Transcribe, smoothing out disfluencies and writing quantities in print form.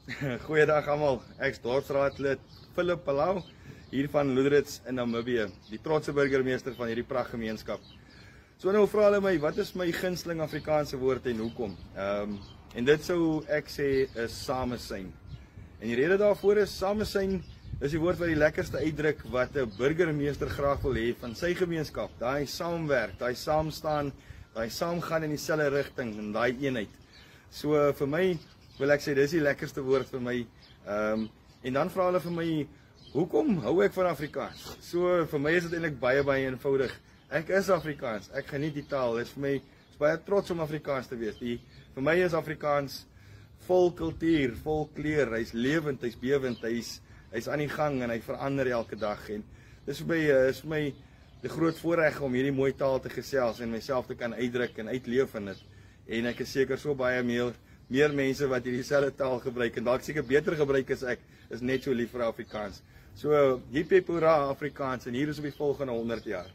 Goeiedag almal, ek's dorpsraadlid Philip Palau hier van Loederitz in Namibië, die trotse burgemeester van hierdie pragtgemeenskap. So nou vra hulle my, wat is my gunsteling Afrikaanse woord en hoekom? En dit sou ek sê is samesyn. En die rede daarvoor is samesyn is die woord wat die lekkerste uitdruk wat 'n burgemeester graag wil hê van sy gemeenskap. Daai saamwerk, daai saam staan, daai saamgaan in dieselfde rigting en daai eenheid. So vir my wil ek sê dis die lekkerste woord vir my. En dan vra hulle vir my, hoekom hou ek van Afrikaans? So vir my is dit eintlik baie eenvoudig. Ek is Afrikaans. Ek geniet die taal. Dit is vir my baie trots om Afrikaans te wees. Vir my is Afrikaans vol kultuur, vol kleur. Hy's lewend, hy's bewend, hy's aan die gang en hy verander elke dag. En dis vir my 'n groot voorreg om hierdie mooi taal te gesels en myself te kan uitdruk en uitleef in dit. En ek is seker so baie meer mense wat hierdie selfde taal gebruik en dalk seker beter gebruik as ek, is net so lief vir Afrikaans. So, hip hip hoera Afrikaans en hier is op die volgende 100 jaar.